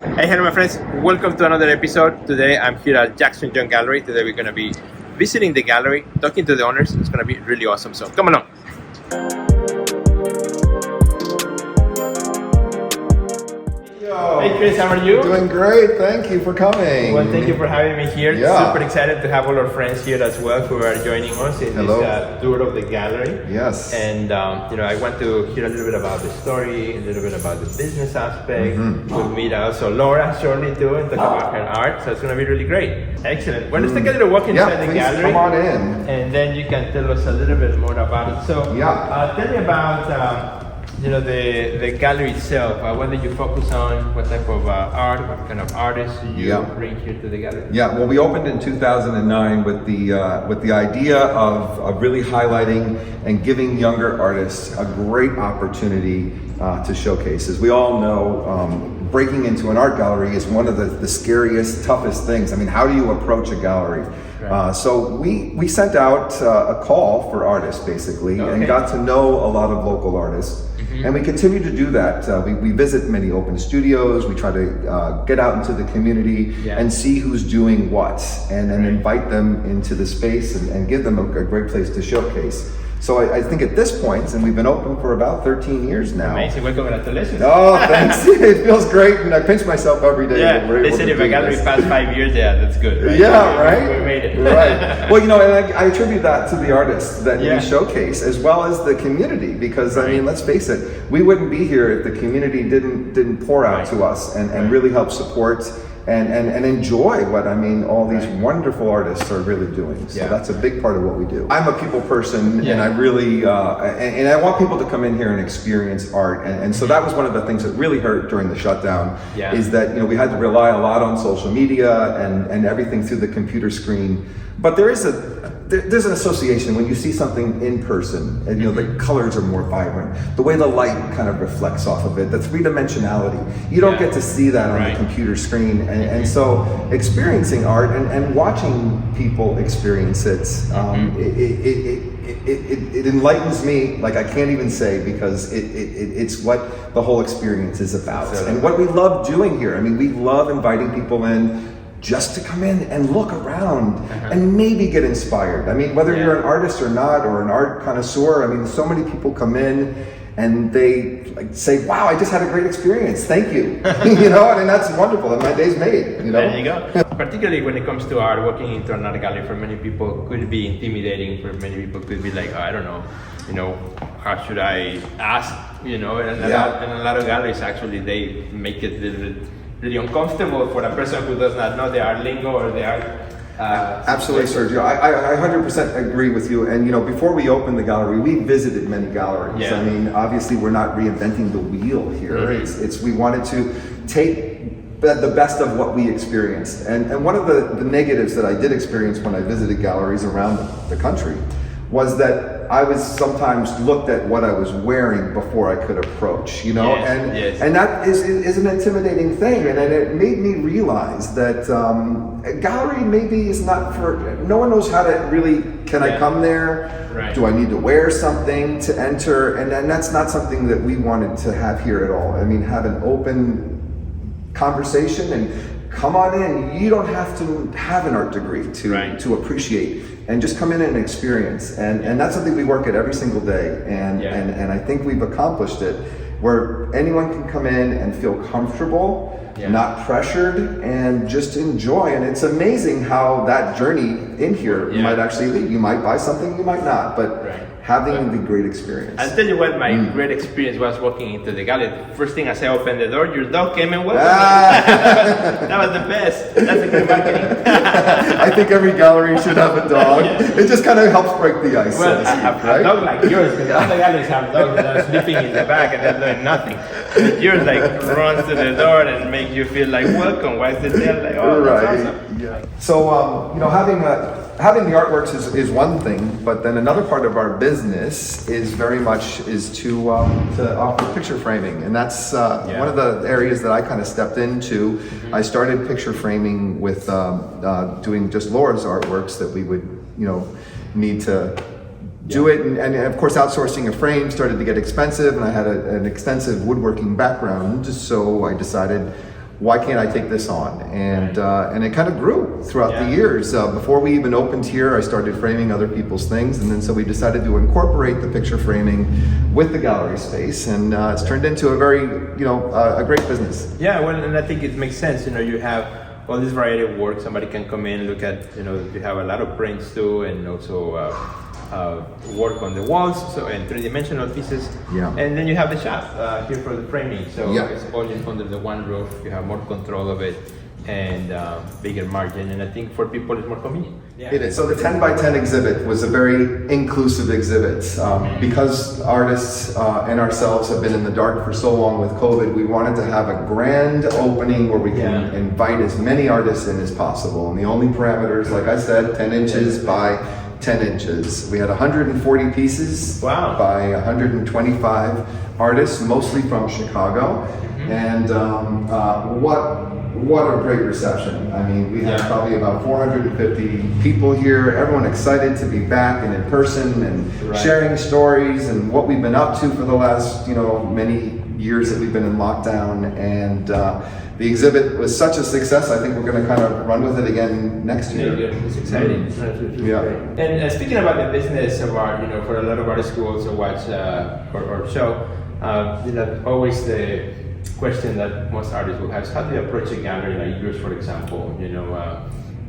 Hey, hello, my friends. Welcome to another episode. Today, I'm here at Jackson Junge Gallery. Today, we're going to be visiting the gallery, talking to the owners. It's going to be really awesome. So, come along. Hey, Chris, how are you? Doing great. Thank you for coming. Well, thank you for having me here. Yeah. Super excited to have all our friends here as well who are joining us in this tour of the gallery. Yes. And, I want to hear a little bit about the story, a little bit about the business aspect. We'll meet also Laura shortly too and talk about her art. So it's going to be really great. Excellent. Well, let's take a little walk inside the gallery. Come on in. And then you can tell us a little bit more about it. So tell me about the gallery itself. What did you focus on? What type of art? What kind of artists do you bring here to the gallery? Yeah, well, we opened in 2009 with the idea of really highlighting and giving younger artists a great opportunity to showcase. As we all know, breaking into an art gallery is one of the scariest, toughest things. I mean, how do you approach a gallery? Right. So we sent out a call for artists, basically, and got to know a lot of local artists. And we continue to do that. We visit many open studios. We try to get out into the community and see who's doing what, and then invite them into the space and give them a great place to showcase. So I think at this point, and we've been open for about 13 years now. Amazing, well, congratulations. Oh, thanks. It feels great, and I pinch myself every day. Yeah, they said if a gallery past 5 years, that's good, right? Yeah, right? We made it. Right. Well, and I attribute that to the artists that we showcase, as well as the community, because, I mean, let's face it, we wouldn't be here if the community didn't pour out to us and really help support and enjoy what, all these wonderful artists are really doing. So that's a big part of what we do. I'm a people person, and I really, and I want people to come in here and experience art. And so that was one of the things that really hurt during the shutdown, is that, we had to rely a lot on social media and everything through the computer screen. But there's an association when you see something in person, and the colors are more vibrant. The way the light kind of reflects off of it, the three-dimensionality. You don't get to see that on the computer screen, and so experiencing art and watching people experience it, it enlightens me like I can't even say, because it's what the whole experience is about, and what we love doing here. We love inviting people in just to come in and look around and maybe get inspired. Whether you're an artist or not, or an art connoisseur, so many people come in and they say, wow, I just had a great experience, thank you. And that's wonderful, and my day's made. There you go. Particularly when it comes to art, walking into an art gallery for many people could be intimidating. For many people could be like, I don't know, how should I ask, and a lot of galleries actually, they make it a little bit really uncomfortable for a person who does not know the art lingo or the art. Absolutely, Sergio. I 100% agree with you. And before we opened the gallery, we visited many galleries. Obviously, we're not reinventing the wheel here. It's we wanted to take the best of what we experienced. And one of the negatives that I did experience when I visited galleries around the country was that I was sometimes looked at what I was wearing before I could approach, and that is an intimidating thing, and it made me realize that a gallery maybe is not for, no one knows how to really, can I come there? Right. Do I need to wear something to enter? And that's not something that we wanted to have here at all. Have an open conversation and come on in. You don't have to have an art degree to appreciate, and just come in and experience. And that's something we work at every single day. And I think we've accomplished it, where anyone can come in and feel comfortable, not pressured, and just enjoy. And it's amazing how that journey in here might actually lead. You might buy something, you might not, but having the great experience. I'll tell you what my great experience was walking into the gallery. First thing as I opened the door, your dog came and welcomed me. That was the best. That's a good marketing. I think every gallery should have a dog. It just kind of helps break the ice. Well, a dog like yours, because other galleries have dogs that are sleeping in the back and they're doing nothing. But yours runs to the door and makes you feel like welcome. Why is the tail like, oh, that's awesome. Yeah. So, having the artworks is one thing, but then another part of our business is to offer picture framing, and that's one of the areas that I kind of stepped into. I started picture framing with doing just Laura's artworks that we would need to do it, and of course outsourcing a frame started to get expensive, and I had an extensive woodworking background, so I decided, why can't I take this on? And it kind of grew throughout the years. Before we even opened here, I started framing other people's things, and then so we decided to incorporate the picture framing with the gallery space, and it's turned into a very, a great business. Yeah, well, and I think it makes sense. You have all this variety of work. Somebody can come in, look at, you have a lot of prints too, and also work on the walls, and three-dimensional pieces. Yeah. And then you have the shop here for the framing. So it's all under the one roof. You have more control of it and bigger margin. And I think for people it's more convenient. Yeah. It is. So the 10 by 10 exhibit was a very inclusive exhibit. Because artists and ourselves have been in the dark for so long with COVID, we wanted to have a grand opening where we can invite as many artists in as possible. And the only parameters, like I said, 10 inches by 10 inches. We had 140 pieces by 125 artists, mostly from Chicago. And what a great reception. I mean, we had probably about 450 people here, everyone excited to be back and in person and sharing stories and what we've been up to for the last, many years that we've been in lockdown. And the exhibit was such a success. I think we're going to kind of run with it again next year. It's exciting. It's And speaking about the business of art, for a lot of artists who also watch or show, always the question that most artists will have is how do you approach a gallery like yours, for example?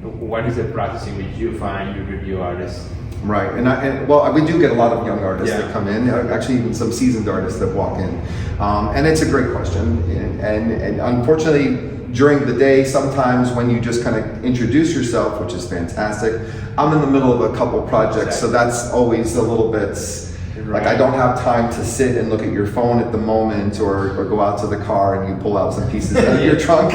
What is the process in which you find you review artists? Right, and we do get a lot of young artists that come in, actually even some seasoned artists that walk in, and it's a great question, and unfortunately during the day, sometimes when you just kind of introduce yourself, which is fantastic, I'm in the middle of a couple projects, so that's always a little bit, like I don't have time to sit and look at your phone at the moment or go out to the car and you pull out some pieces out of your trunk.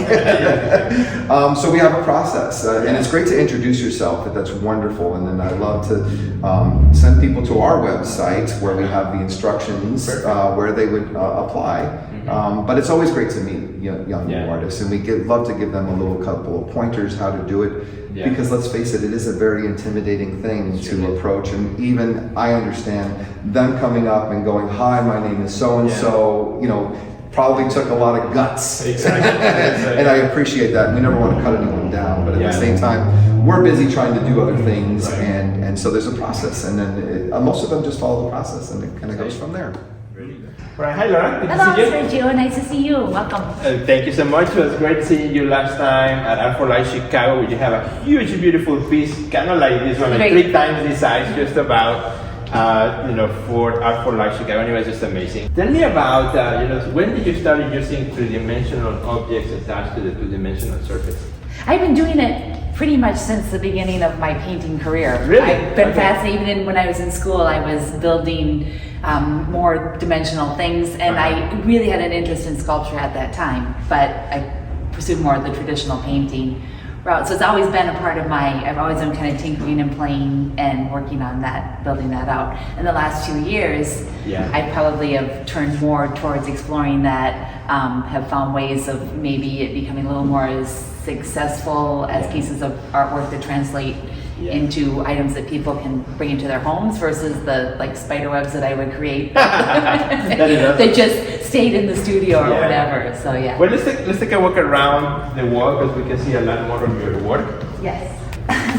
So we have a process and it's great to introduce yourself, that's wonderful. And then I love to send people to our website where we have the instructions where they would apply. But it's always great to meet young artists, and we love to give them a little couple of pointers how to do it. Because let's face it, it is a very intimidating thing to approach, and even I understand them coming up and going, "Hi, my name is so and so," probably took a lot of guts. Exactly. And I appreciate that. We never want to cut anyone down, but at the same time, we're busy trying to do other things, and so there's a process, and then most of them just follow the process, and it kind of goes from there. All right, hi Laura. Good Hello, to see you. Sergio. Nice to see you. Welcome. Thank you so much. It was great seeing you last time at Art for Life Chicago, where you have a huge, beautiful piece, kind of like this one, like 3 times the size, just about, for Art for Life Chicago. And it was just amazing. Tell me about, when did you start using 3-dimensional objects attached to the 2-dimensional surface? I've been doing it pretty much since the beginning of my painting career. Really? I've been fascinated. Even when I was in school, I was building more dimensional things, and I really had an interest in sculpture at that time, but I pursued more of the traditional painting route. So it's always been a part of I've always been kind of tinkering and playing and working on that, building that out. In the last 2 years, I probably have turned more towards exploring that, have found ways of maybe it becoming a little more successful as pieces of artwork that translate into items that people can bring into their homes versus the spider webs that I would create that just stayed in the studio or whatever. So Well, let's take a walk around the wall because we can see a lot more of your work. Yes.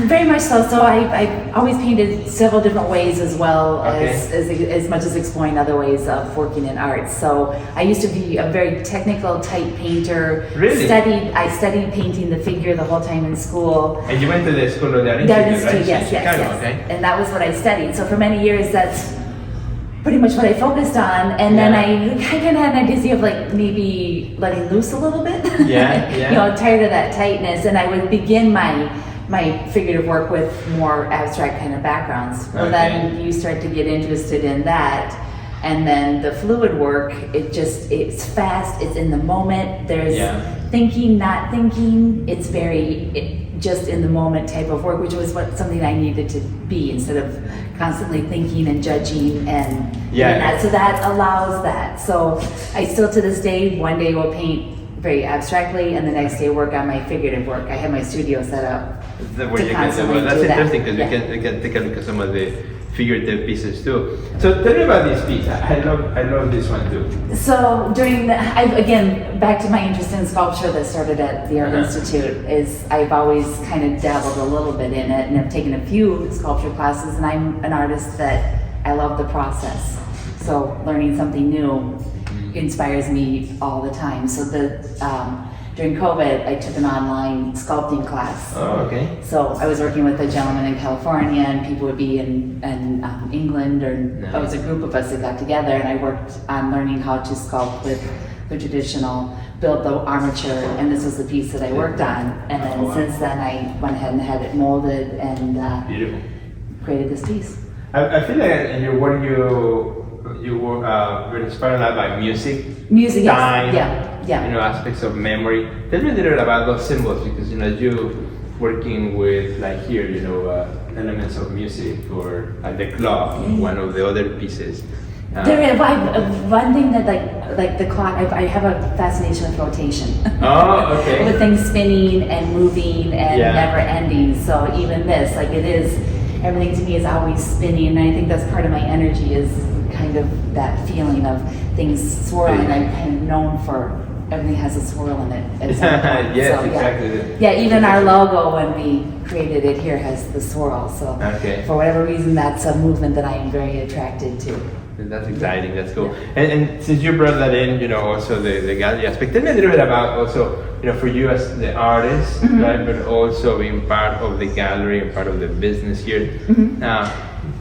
Very much so. So I always painted several different ways as well as much as exploring other ways of working in art. So I used to be a very technical type painter. Really? I studied painting the figure the whole time in school. And you went to the School of the Art Institute, right? Yes. Okay. And that was what I studied. So for many years, that's pretty much what I focused on. And then I kind of had an idea of maybe letting loose a little bit. Tired of that tightness. And I would begin my figurative work with more abstract kind of backgrounds. Well, then you start to get interested in that. And then the fluid work, it's fast, it's in the moment. There's thinking, not thinking. It's very just in the moment type of work, which was something I needed to be instead of constantly thinking and judging and that. So that allows that. So I still to this day, one day will paint very abstractly, and the next day work on my figurative work. I have my studio set up. That's interesting because we can take a look at some of the figurative pieces too. So tell me about this piece. I love this one too. So again, back to my interest in sculpture that started at the Art Institute, is I've always kind of dabbled a little bit in it, and I've taken a few sculpture classes, and I'm an artist that I love the process. So learning something new inspires me all the time. So during COVID, I took an online sculpting class. Oh, okay. So I was working with a gentleman in California, and people would be in England, or it was a group of us that got together, and I worked on learning how to sculpt with the traditional, build the armature, and this was the piece that I worked on. And then since then, I went ahead and had it molded and beautiful. Created this piece. I feel like in your work you were inspired a lot by music, time, yeah. Aspects of memory. Tell me a little bit about those symbols, because you working with like here, elements of music, or the clock, one of the other pieces. There is one thing that like the clock. I have a fascination with rotation. Oh, okay. With things spinning and moving and never ending. So even this, everything to me is always spinning, and I think that's part of my energy, is kind of that feeling of things swirling. I'm kind of known for everything has a swirl in it. Yes, exactly. Yeah, even our logo, when we created it here, has the swirl. So for whatever reason, that's a movement that I am very attracted to. That's exciting. That's cool. And since you brought that in, also the gallery aspect, tell me a little bit about also, for you as the artist, right, but also being part of the gallery and part of the business here.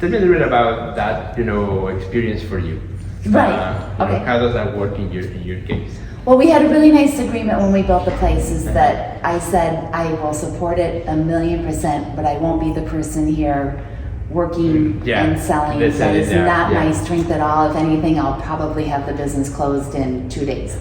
Tell me a little bit about that, experience for you. Right. Okay. How does that work in your case? Well, we had a really nice agreement when we built the place, is that I said I will support it 1,000,000%, but I won't be the person here working and selling. That is not my strength at all. If anything, I'll probably have the business closed in 2 days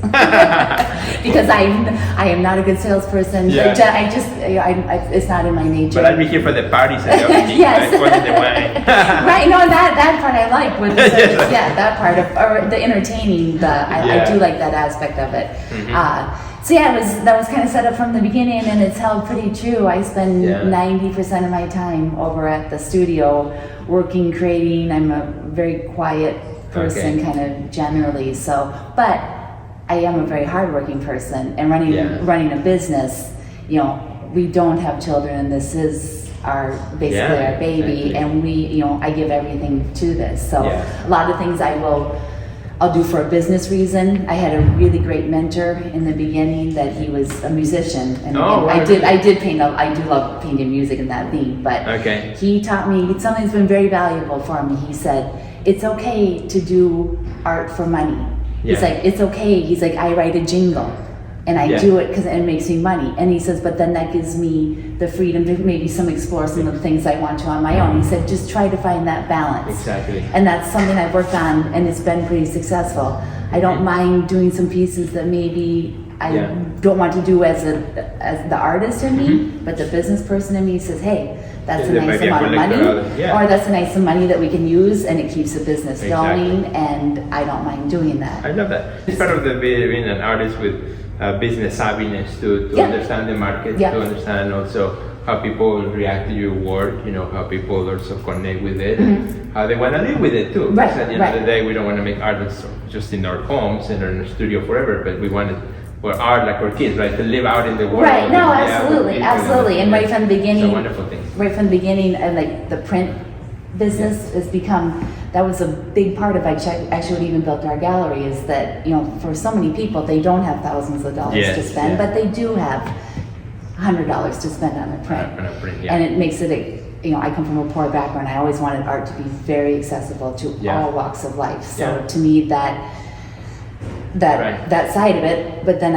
because I am not a good salesperson. It's not in my nature. But I'll be here for the parties and everything. Yes. The wine. Right. No, that part I like. With the service, that part of, or the entertaining. I do like that aspect of it. That was kind of set up from the beginning, and it's held pretty true. I spend 90% of my time over at the studio working, creating. I'm a very quiet person, kind of generally. So, but I am a very hardworking person, and running a business. We don't have children, and this is our baby, and I give everything to this. So a lot of things I'll do for a business reason. I had a really great mentor in the beginning that he was a musician, and I did paint. I do love painting music and that theme, but he taught me something that's been very valuable for me. He said, it's okay to do art for money. He's like, it's okay. He's like, I write a jingle and I do it because it makes me money. And he says, but then that gives me the freedom to maybe explore some of the things I want to on my own. He said, just try to find that balance. Exactly. And that's something I've worked on, and it's been pretty successful. I don't mind doing some pieces that maybe I don't want to do as the artist in me, but the business person in me says, hey, that's a nice amount of money, or that's a nice amount of money that we can use, and it keeps the business going, and I don't mind doing that. I love that. It's part of being an artist with business savviness to understand the market, to understand also how people react to your work, how people also connect with it, how they want to live with it too. Right, because at the end of the day, we don't want to make art just in our homes and in our studio forever, but we want it for art like our kids, right? To live out in the world. Right, no, absolutely. And right from the beginning, it's a wonderful thing. Right from the beginning, and like the print business has become, that was a big part of actually what even built our gallery, is that for so many people, they don't have thousands of dollars to spend, but they do have $100 to spend on a print. And it makes it I come from a poor background. I always wanted art to be very accessible to all walks of life. So to me, that side of it, but then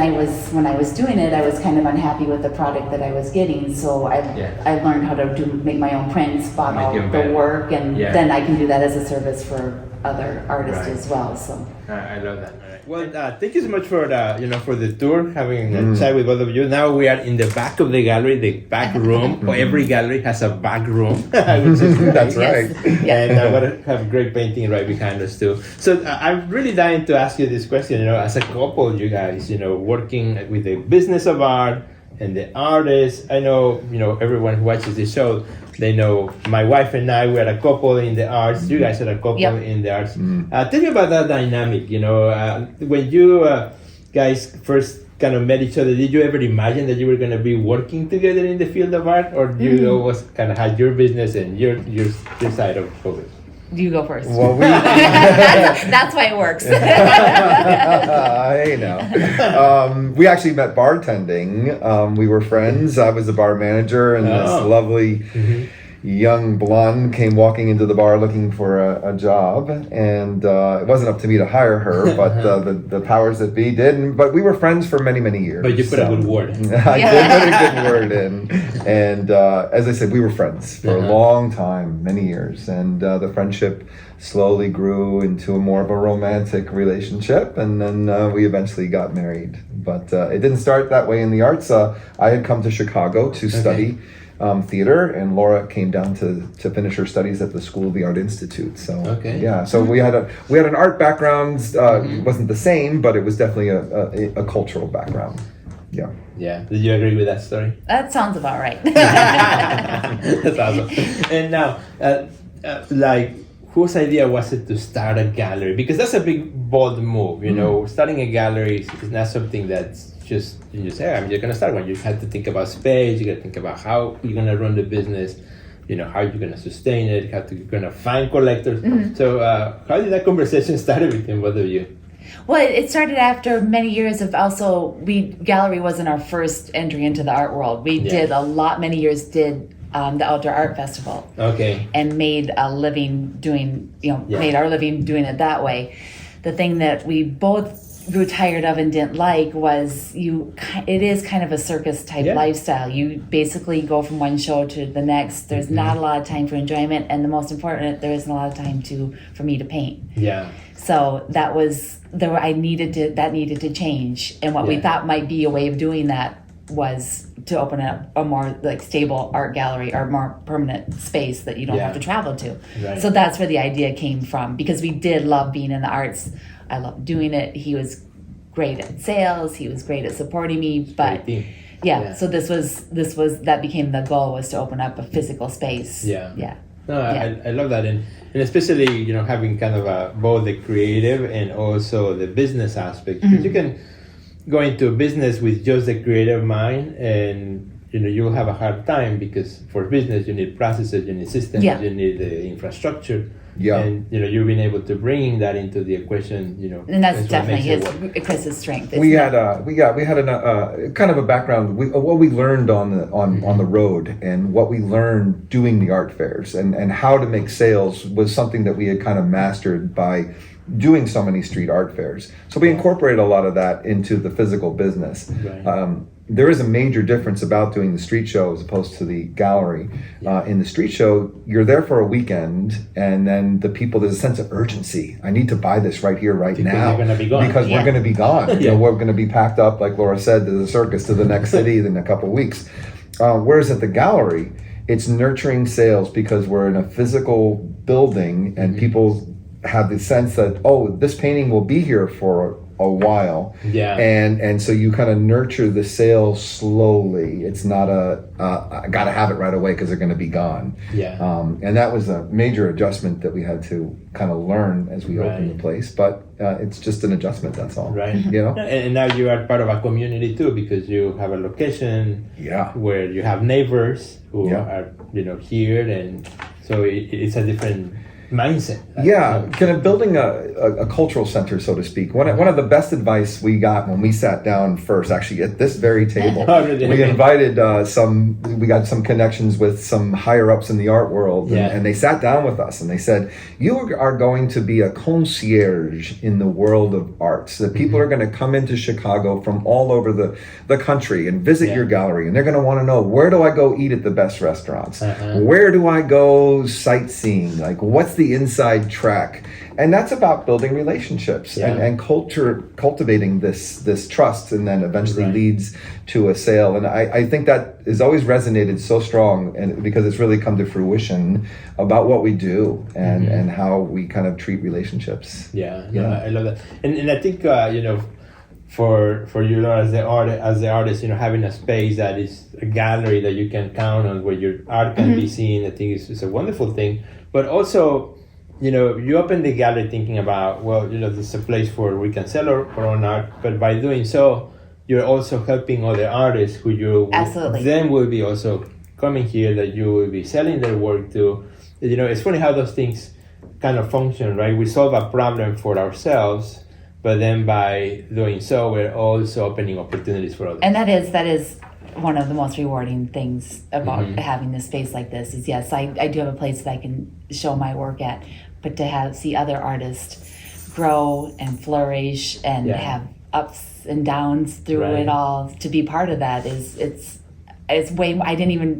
when I was doing it, I was kind of unhappy with the product that I was getting, so I learned how to make my own prints, bought all the work, and then I can do that as a service for other artists as well. So I love that. Well, thank you so much for the tour, having a chat with both of you. Now we are in the back of the gallery, the back room. Every gallery has a back room, which is that's right. And I'm gonna have great painting right behind us too. So I'm really dying to ask you this question. As a couple, you guys, working with the business of art and the artists. I know, everyone who watches the show, they know my wife and I were a couple in the arts. You guys are a couple in the arts. Tell me about that dynamic. When you guys first kind of met each other, did you ever imagine that you were going to be working together in the field of art, or you always kind of had your business and your side of it? You go first. Well, that's why it works. I know. We actually met bartending. We were friends. I was the bar manager, and this lovely young blonde came walking into the bar looking for a job, and it wasn't up to me to hire her, but the powers that be did. But we were friends for many, many years. But you put a good word. I did put a good word in, and as I said, we were friends for a long time, many years, and the friendship slowly grew into more of a romantic relationship, and then we eventually got married. But it didn't start that way in the arts. I had come to Chicago to study theater, and Laura came down to finish her studies at the School of the Art Institute. So so we had an art background. It wasn't the same, but it was definitely a cultural background. Yeah. Did you agree with that story? That sounds about right. That's awesome. And now, whose idea was it to start a gallery? Because that's a big, bold move. Starting a gallery is not something that's just you say, I'm just going to start one. You have to think about space. You got to think about how you're going to run the business. How you're going to sustain it. How you're going to find collectors. So, how did that conversation start between both of you? Well, it started after many years of gallery wasn't our first entry into the art world. We did many years did the Outdoor Art Festival. Okay. And made a living doing, made our living doing it that way. The thing that we both grew tired of and didn't like was it is kind of a circus type lifestyle. You basically go from one show to the next. There's not a lot of time for enjoyment, and the most important, there isn't a lot of time for me to paint. Yeah. So that needed to change, and what we thought might be a way of doing that was to open up a more stable art gallery or more permanent space that you don't have to travel to. Right. So that's where the idea came from, because we did love being in the arts. I loved doing it. He was great at sales. He was great at supporting me. But so that became the goal, was to open up a physical space. I love that, and especially having kind of both the creative and also the business aspect. Because you can go into business with just the creative mind, and you'll have a hard time, because for business you need processes, you need systems, you need the infrastructure. And you've been able to bring that into the equation. And that's definitely Chris's strength. We had a kind of a background. What we learned on the road, and what we learned doing the art fairs, and how to make sales, was something that we had kind of mastered by doing so many street art fairs. So we incorporated a lot of that into the physical business. Right. There is a major difference about doing the street show as opposed to the gallery. In the street show, you're there for a weekend, and then there's a sense of urgency. I need to buy this right here, right now, because we're going to be gone. We're going to be packed up, like Laura said, to the circus, to the next city in a couple of weeks. Whereas at the gallery, it's nurturing sales, because we're in a physical building, and people have the sense that, this painting will be here for a while, and so you kind of nurture the sales slowly. It's not I gotta have it right away because they're going to be gone. And that was a major adjustment that we had to kind of learn as we opened the place. But it's just an adjustment. That's all. Right. And now you are part of a community too, because you have a location. Where you have neighbors who are here, and so it's a different mindset. Kind of building a cultural center, so to speak. One of the best advice we got when we sat down first, actually at this very table, we invited we got some connections with some higher ups in the art world, and they sat down with us, and they said, you are going to be a concierge in the world of arts. That people are going to come into Chicago from all over the country and visit your gallery, and they're going to want to know, where do I go eat at the best restaurants? Where do I go sightseeing? What's the inside track? And that's about building relationships and cultivating this trust, and then eventually leads to a sale. And I think that has always resonated so strong, and because it's really come to fruition about what we do and how we kind of treat relationships. I love that. And I think for you know, as the artist, you know, having a space that is a gallery that you can count on where your art can be seen, I think is a wonderful thing. But also, you know, you open the gallery thinking about, well, you know, this is a place where we can sell our own art, but by doing so, you're also helping other artists who you Absolutely. then will be also coming here, that you will be selling their work to. You know, it's funny how those things kind of function, right? We solve a problem for ourselves, but then by doing so, we're also opening opportunities for others. And that is one of the most rewarding things about having this space like this is, yes, I do have a place that I can show my work at, but to see other artists grow and flourish and have ups and downs through it all, to be part of that it's way,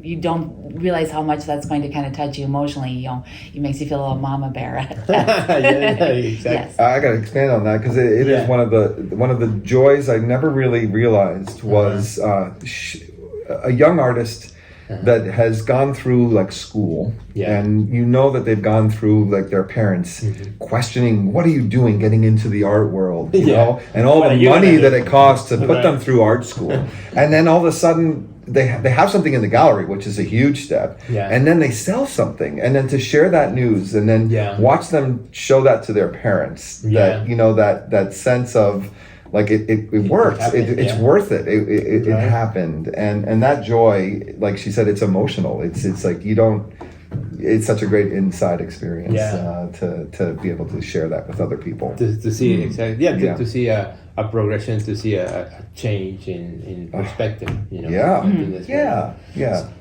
you don't realize how much that's going to kind of touch you emotionally. You know, it makes you feel a little mama bear. Exactly. Yes. I got to expand on that because it is one of the joys I never really realized was a young artist that has gone through like school, and you know that they've gone through like their parents questioning, what are you doing getting into the art world, you know, and all the money that it costs to put them through art school, and then all of a sudden they have something in the gallery, which is a huge step, and then they sell something, and then to share that news, and then watch them show that to their parents, that you know, that sense of like it works, it's worth it, it happened, and that joy, like she said, it's emotional, it's like you don't, it's such a great inside experience to be able to share that with other people, to see to see a progression, to see a change in perspective, you know.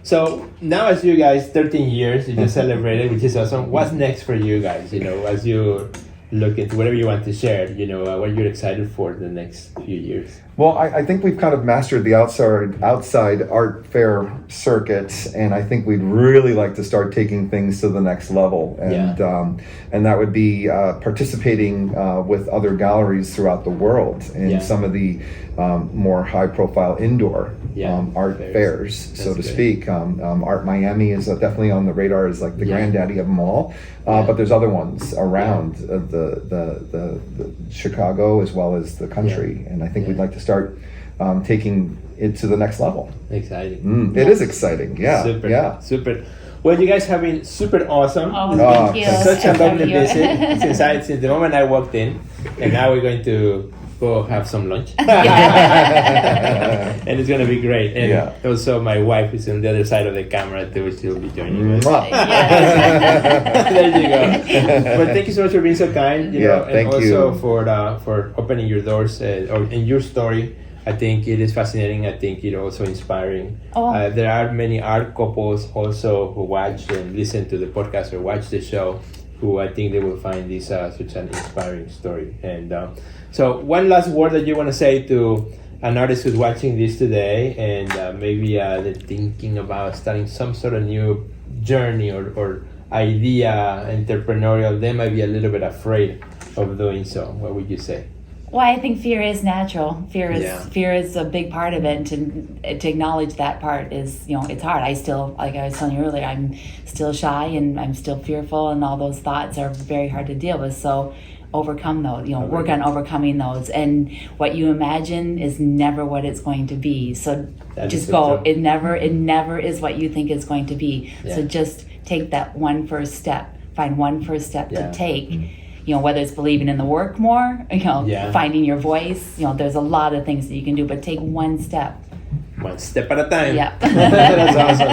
So now, as you guys 13 years you just celebrated, which is awesome, what's next for you guys, you know, as you look into whatever you want to share, you know, what you're excited for the next few years? Well, I think we've kind of mastered the outside art fair circuit, and I think we'd really like to start taking things to the next level, and that would be participating with other galleries throughout the world in some of the more high-profile indoor art fairs, so to speak. Art Miami is definitely on the radar as like the granddaddy of them all, but there's other ones around the Chicago as well as the country, and I think we'd like to start taking it to the next level. Exciting. It is exciting. Super. Well, you guys have been super awesome. Thank you. Such a lovely visit since the moment I walked in, and now we're going to go have some lunch. And it's going to be great. And also my wife is on the other side of the camera too. She'll be joining us. There you go. But thank you so much for being so kind. You know, and also for opening your doors and your story. I think it is fascinating. I think it also inspiring. There are many art couples also who watch and listen to the podcast or watch the show, who I think they will find this such an inspiring story. And so one last word that you want to say to an artist who's watching this today, and maybe they're thinking about starting some sort of new journey or idea, entrepreneurial, they might be a little bit afraid of doing so. What would you say? Well, I think fear is natural. Fear is a big part of it, and to acknowledge that part is, you know, it's hard. I still, like I was telling you earlier, I'm still shy and I'm still fearful, and all those thoughts are very hard to deal with. So overcome those, you know, work on overcoming those. And what you imagine is never what it's going to be. So just go. It never is what you think it's going to be. So just take that one first step. Find one first step to take. You know, whether it's believing in the work more, you know, finding your voice, you know, there's a lot of things that you can do, but take one step. One step at a time. Yeah. That's awesome.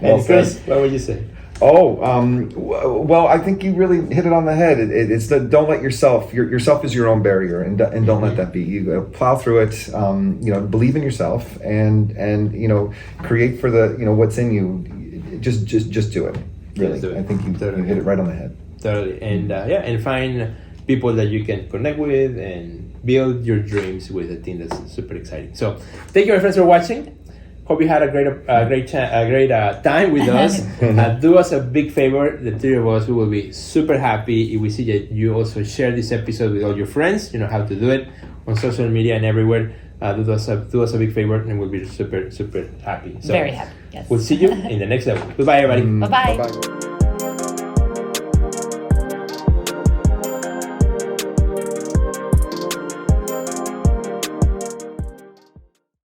And Chris, what would you say? Well, I think you really hit it on the head. It's don't let yourself is your own barrier, and don't let that be. You plow through it. You know, believe in yourself, and you know, create for the, you know, what's in you. Just do it. Really, I think you hit it right on the head. Totally, and and find people that you can connect with and build your dreams with. I think that's super exciting. So, thank you, my friends, for watching. Hope you had a great time with us. Do us a big favor. The three of us, we will be super happy if we see that you also share this episode with all your friends. You know how to do it on social media and everywhere. Do us a big favor, and we'll be super happy. So, very happy. Yes. We'll see you in the next level. Goodbye, everybody. Bye-bye. Bye-bye.